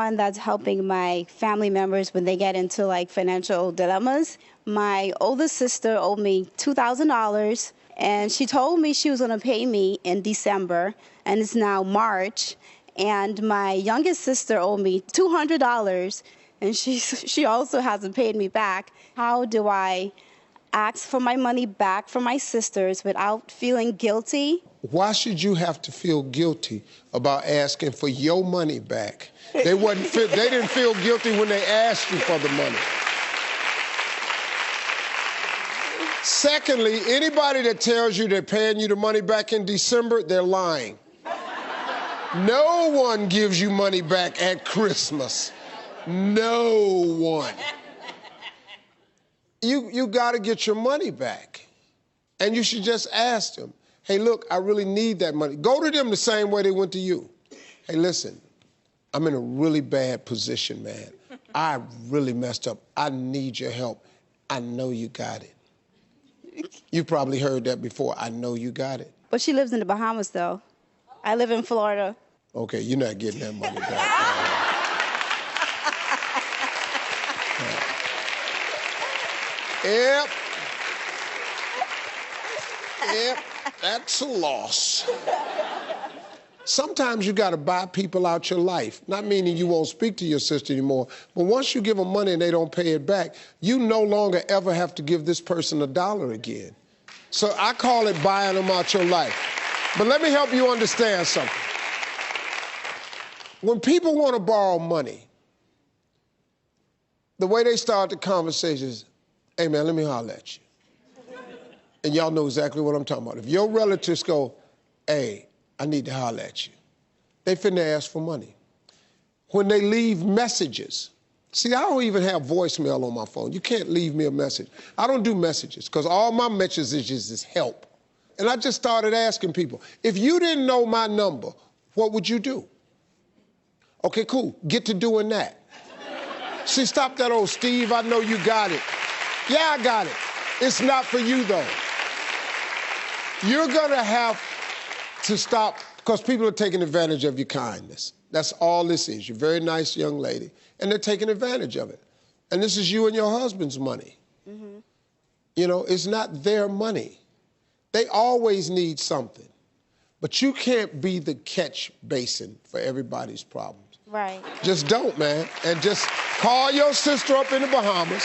one that's helping my family members when they get into like financial dilemmas. My oldest sister owed me $2,000, and she told me she was going to pay me in December, and it's now March. And my youngest sister owed me $200, and she also hasn't paid me back. How do I ask for my money back from my sisters without feeling guilty? Why should you have to feel guilty about asking for your money back? They didn't feel guilty when they asked you for the money. Secondly, anybody that tells you they're paying you the money back in December, they're lying. No one gives you money back at Christmas. No one. You got to get your money back. And you should just ask them, hey, look, I really need that money. Go to them the same way they went to you. Hey, listen, I'm in a really bad position, man. I really messed up. I need your help. I know you got it. You probably heard that before. I know you got it. But she lives in the Bahamas, though. I live in Florida. Okay, you're not getting that money back. Yep. Yep, that's a loss. Sometimes you got to buy people out your life. Not meaning you won't speak to your sister anymore, but once you give them money and they don't pay it back, you no longer ever have to give this person $1 again. So I call it buying them out your life. But let me help you understand something. When people want to borrow money, the way they start the conversation is, hey, man, let me holler at you. And y'all know exactly what I'm talking about. If your relatives go, hey, I need to holler at you, they finna ask for money. When they leave messages, see, I don't even have voicemail on my phone. You can't leave me a message. I don't do messages, because all my messages is help. And I just started asking people, if you didn't know my number, what would you do? Okay, cool, get to doing that. See, stop that old Steve, I know you got it. Yeah, I got it. It's not for you, though. You're gonna have to stop, because people are taking advantage of your kindness. That's all this is. You're a very nice young lady, and they're taking advantage of it. And this is you and your husband's money. Mm-hmm. You know, it's not their money. They always need something. But you can't be the catch basin for everybody's problems. Right. Just don't, man. And just call your sister up in the Bahamas.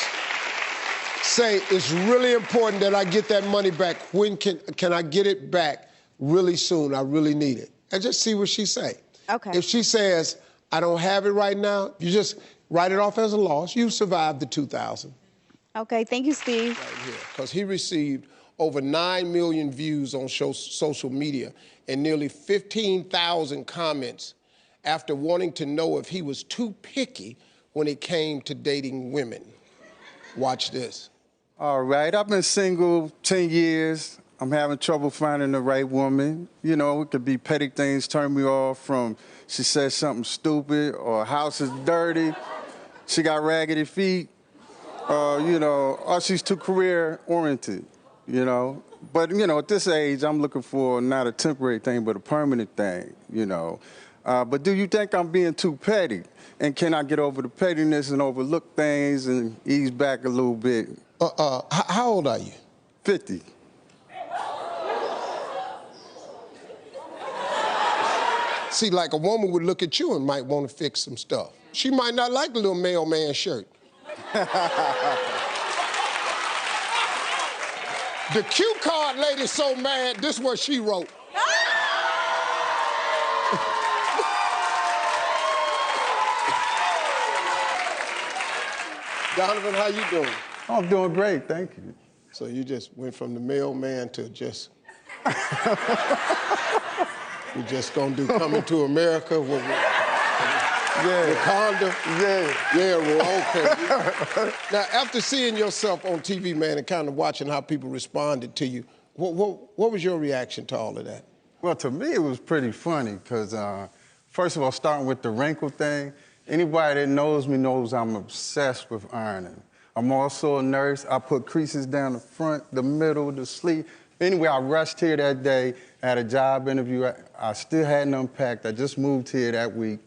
Say, it's really important that I get that money back. When can I get it back really soon? I really need it. And just see what she say. Okay. If she says, I don't have it right now, you just write it off as a loss. You survived the $2,000. Okay, thank you, Steve. Right here, because he received over 9 million views on social media and nearly 15,000 comments after wanting to know if he was too picky when it came to dating women. Watch this. All right, I've been single 10 years. I'm having trouble finding the right woman. You know, it could be petty things turn me off, from she says something stupid, or house is dirty, she got raggedy feet, you know, or she's too career-oriented, you know. But, you know, at this age, I'm looking for not a temporary thing, but a permanent thing, you know. But do you think I'm being too petty? And can I get over the pettiness and overlook things and ease back a little bit? How old are you? 50. See, like a woman would look at you and might want to fix some stuff. She might not like the little mailman shirt. The cue card lady's so mad, this is what she wrote. Donovan, how you doing? Oh, I'm doing great, thank you. So you just went from the mailman to just... We're just gonna do Coming to America with Wakanda? Yeah, well, okay. Now, after seeing yourself on TV, man, and kind of watching how people responded to you, what was your reaction to all of that? Well, to me, it was pretty funny, because first of all, starting with the wrinkle thing, anybody that knows me knows I'm obsessed with ironing. I'm also a nurse. I put creases down the front, the middle, the sleeve. Anyway, I rushed here that day, had a job interview. I still hadn't unpacked. I just moved here that week.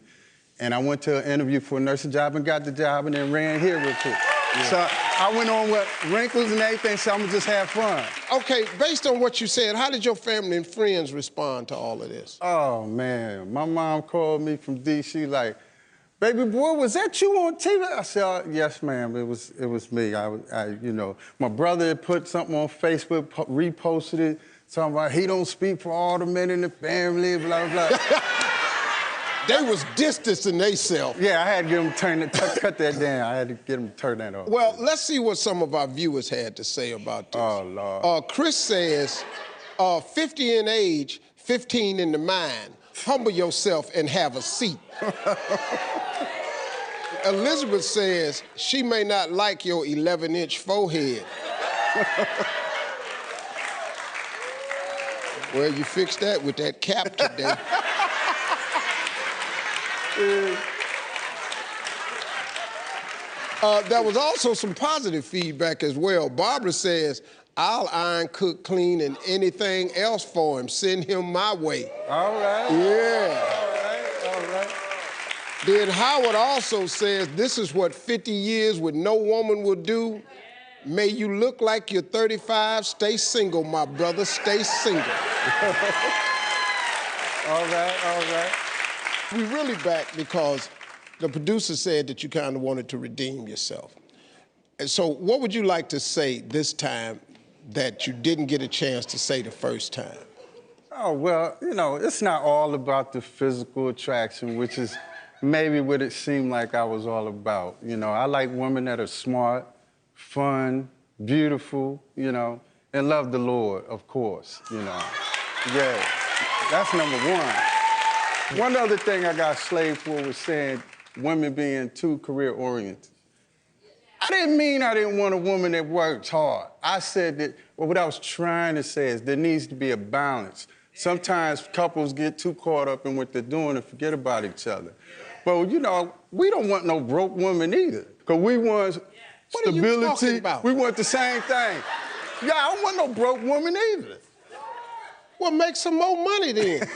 And I went to an interview for a nursing job and got the job and then ran here real quick. Yeah. So I went on with wrinkles and everything, so I'm gonna just have fun. Okay, based on what you said, how did your family and friends respond to all of this? Oh, man. My mom called me from D.C. like, baby boy, was that you on TV? I said, yes, ma'am, it was me. You know, my brother had put something on Facebook, reposted it, talking about he don't speak for all the men in the family, blah, blah. They was distancing themselves. Yeah, I had to get them cut that down. I had to get them to turn that off. Well, let's see what some of our viewers had to say about this. Oh, Lord. Chris says, 50 in age, 15 in the mind. Humble yourself and have a seat. Elizabeth says, she may not like your 11-inch forehead. Well, you fixed that with that cap today. There was also some positive feedback as well. Barbara says, I'll iron, cook, clean, and anything else for him. Send him my way. All right. Yeah. All right. Then Howard also says, this is what 50 years with no woman will do. May you look like you're 35. Stay single, my brother. Stay single. All right. We're really back because the producer said that you kind of wanted to redeem yourself. And so what would you like to say this time that you didn't get a chance to say the first time? Oh, well, you know, it's not all about the physical attraction, which is maybe what it seemed like I was all about. You know, I like women that are smart, fun, beautiful, you know, and love the Lord, of course, you know. Yeah, that's number one. One other thing I got slaved for was saying women being too career-oriented. I didn't mean I didn't want a woman that works hard. I said that, well, what I was trying to say is there needs to be a balance. Sometimes couples get too caught up in what they're doing and forget about each other. But, you know, we don't want no broke woman either, because we want stability. What are you talking about? We want the same thing. Yeah, I don't want no broke woman either. Well, make some more money then.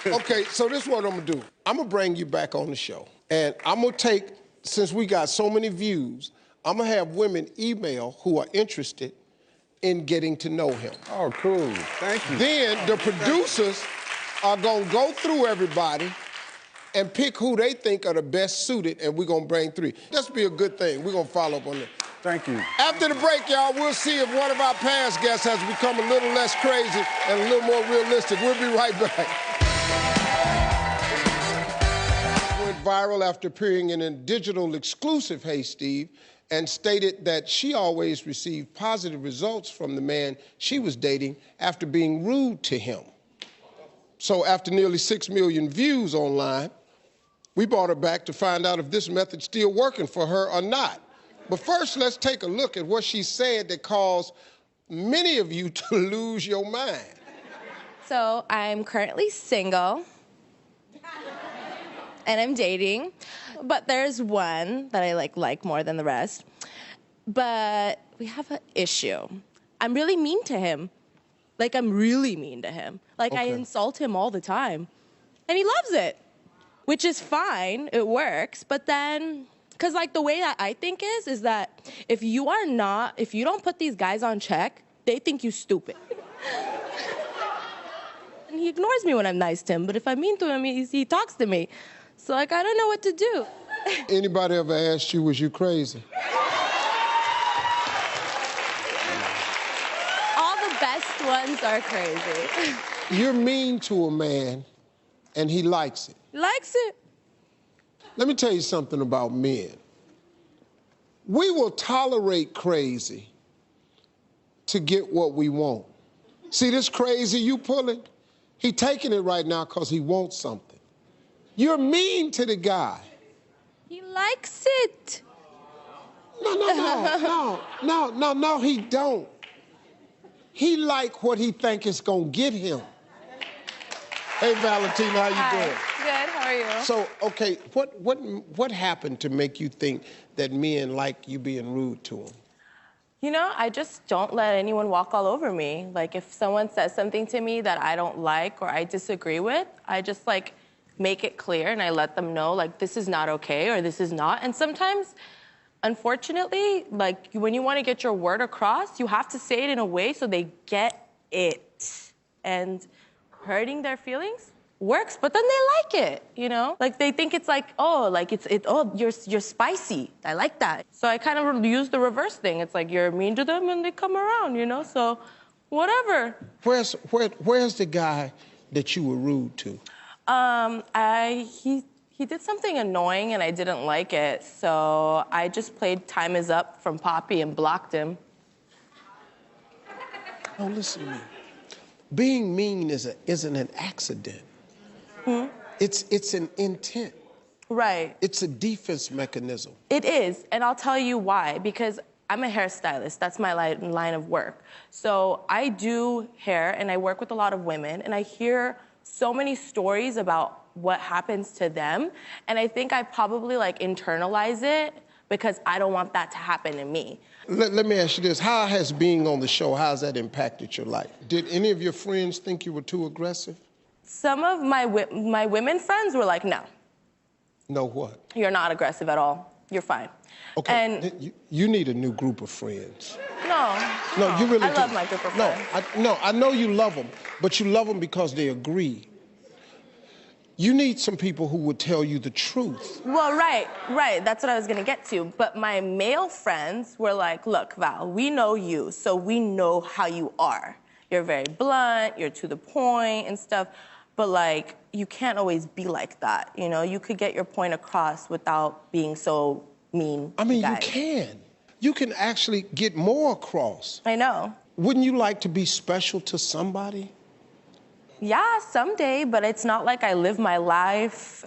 Okay, so this is what I'm gonna do. I'm gonna bring you back on the show. And I'm gonna take, since we got so many views, I'm gonna have women email who are interested in getting to know him. Oh, cool. Thank you. Then the producers are gonna go through everybody and pick who they think are the best suited, and we're gonna bring 3. This be a good thing. We're gonna follow up on that. Thank you. After the break, y'all, we'll see if one of our past guests has become a little less crazy and a little more realistic. We'll be right back. Went viral after appearing in a digital exclusive, Hey Steve, and stated that she always received positive results from the man she was dating after being rude to him. So after nearly 6 million views online, we brought her back to find out if this method's still working for her or not. But first, let's take a look at what she said that caused many of you to lose your mind. So I'm currently single, and I'm dating, but there's one that I like more than the rest. But we have an issue. I'm really mean to him. Like, I'm really mean to him. Like, I insult him all the time, and he loves it, which is fine. It works, but then... Because, like, the way that I think is that if you don't put these guys on check, they think you stupid. And he ignores me when I'm nice to him, but if I'm mean to him, he talks to me. So, like, I don't know what to do. Anybody ever asked you, was you crazy? All the best ones are crazy. You're mean to a man, and he likes it. Likes it. Let me tell you something about men. We will tolerate crazy to get what we want. See this crazy you pulling? He taking it right now because he wants something. You're mean to the guy. He likes it. No, he don't. He like what he think is gonna get him. Hey, Valentina, how you doing? Good, how are you? So, okay, what happened to make you think that men like you being rude to them? You know, I just don't let anyone walk all over me. Like, if someone says something to me that I don't like or I disagree with, I just, like, make it clear and I let them know, like, this is not okay or this is not. And sometimes, unfortunately, like, when you want to get your word across, you have to say it in a way so they get it. And hurting their feelings works, but then they like it, you know? Like, they think it's like, oh, like, oh, you're spicy. I like that. So I kind of use the reverse thing. It's like, you're mean to them and they come around, you know? So whatever. Where's the guy that you were rude to? He did something annoying and I didn't like it. So I just played Time Is Up from Poppy and blocked him. Oh, listen to me. Being mean isn't an accident. It's an intent. Right. It's a defense mechanism. It is, and I'll tell you why. Because I'm a hairstylist. That's my line of work. So I do hair, and I work with a lot of women, and I hear so many stories about what happens to them, and I think I probably, like, internalize it because I don't want that to happen to me. Let me ask you this. How has being on the show, how has that impacted your life? Did any of your friends think you were too aggressive? Some of my women friends were like, no. No what? You're not aggressive at all. You're fine. Okay, And you need a new group of friends. No, you really do. I love my group of friends. I know you love them, but you love them because they agree. You need some people who would tell you the truth. Well, right. That's what I was gonna get to. But my male friends were like, look, Val, we know you, so we know how you are. You're very blunt, you're to the point and stuff. But, like, you can't always be like that, you know? You could get your point across without being so mean. I mean, guys. you can. You can actually get more across. I know. Wouldn't you like to be special to somebody? Yeah, someday, but it's not like I live my life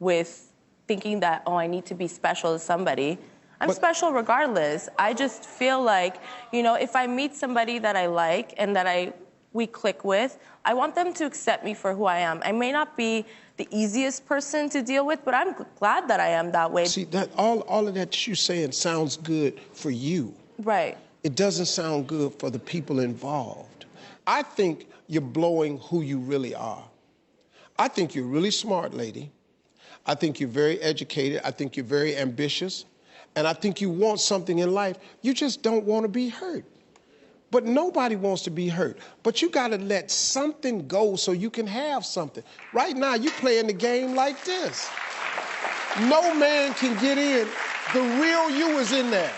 with thinking that, oh, I need to be special to somebody. I'm special regardless. I just feel like, you know, if I meet somebody that I like and that we click with, I want them to accept me for who I am. I may not be the easiest person to deal with, but I'm glad that I am that way. See, that all of that you're saying sounds good for you. Right. It doesn't sound good for the people involved. I think you're blowing who you really are. I think you're a really smart lady. I think you're very educated. I think you're very ambitious. And I think you want something in life. You just don't want to be hurt. But nobody wants to be hurt. But you got to let something go so you can have something. Right now, you're playing the game like this. No man can get in. The real you is in there.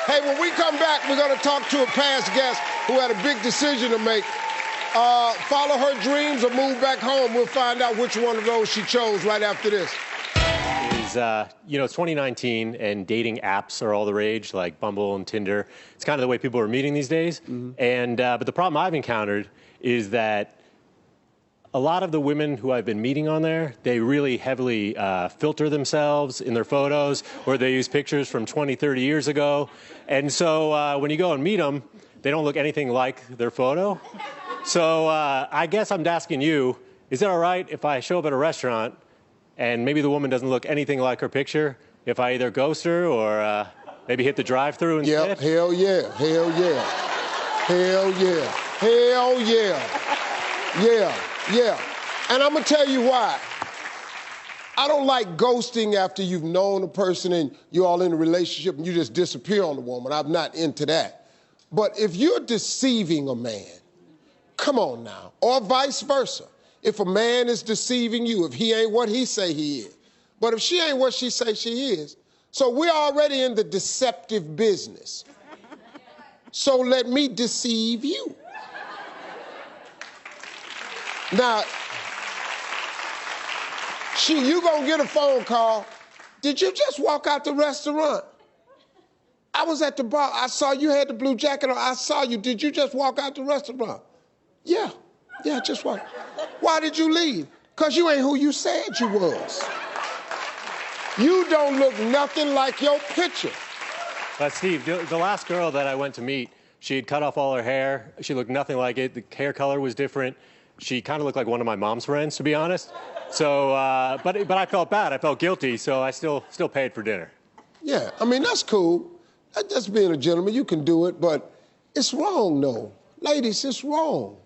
Hey, when we come back, we're going to talk to a past guest who had a big decision to make. Follow her dreams or move back home. We'll find out which one of those she chose right after this. You know, it's 2019 and dating apps are all the rage, like Bumble and Tinder. It's kind of the way people are meeting these days. And but the problem I've encountered is that a lot of the women who I've been meeting on there, they really heavily filter themselves in their photos, or they use pictures from 20, 30 years ago. And so when you go and meet them, they don't look anything like their photo. So I guess I'm asking you, is it all right if I show up at a restaurant and maybe the woman doesn't look anything like her picture, if I either ghost her or maybe hit the drive-thru instead? Yep, hell yeah, hell yeah, hell yeah, hell yeah, yeah. And I'm gonna tell you why. I don't like ghosting after you've known a person and you're all in a relationship and you just disappear on the woman. I'm not into that. But if you're deceiving a man, come on now, or vice versa. If a man is deceiving you, if he ain't what he say he is, but if she ain't what she say she is, so we're already in the deceptive business. So let me deceive you. Now, you gonna get a phone call. Did you just walk out the restaurant? I was at the bar. I saw you had the blue jacket on. I saw you. Did you just walk out the restaurant? Yeah, just walk. Why did you leave? Because you ain't who you said you was. You don't look nothing like your picture. But Steve, the last girl that I went to meet, she had cut off all her hair. She looked nothing like it. The hair color was different. She kind of looked like one of my mom's friends, to be honest. So, but I felt bad. I felt guilty, so I still paid for dinner. Yeah, I mean, that's cool. Just being a gentleman, you can do it, but it's wrong, though. Ladies, it's wrong.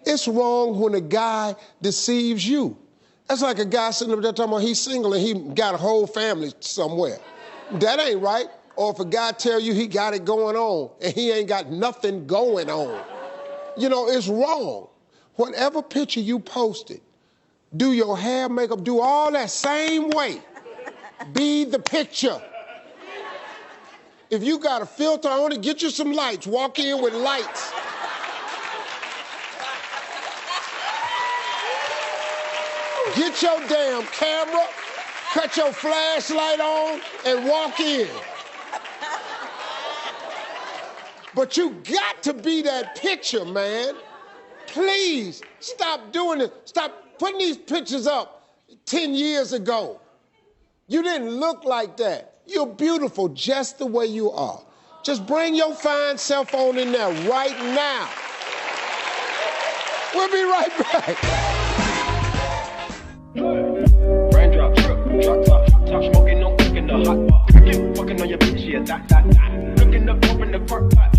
It's wrong when a guy deceives you. That's like a guy sitting up there talking about he's single and he got a whole family somewhere. That ain't right. Or if a guy tell you he got it going on and he ain't got nothing going on. You know, it's wrong. Whatever picture you posted, do your hair, makeup, do all that same way. Be the picture. If you got a filter on it, get you some lights. Walk in with lights. Get your damn camera, cut your flashlight on, and walk in. But you got to be that picture, man. Please, stop doing it. Stop putting these pictures up 10 years ago. You didn't look like that. You're beautiful just the way you are. Just bring your fine self on in there right now. We'll be right back. Raindrop, drop top, smoking, no cooking the hot pot. Fucking on your bitch, yeah, that. Looking up, open the park pot.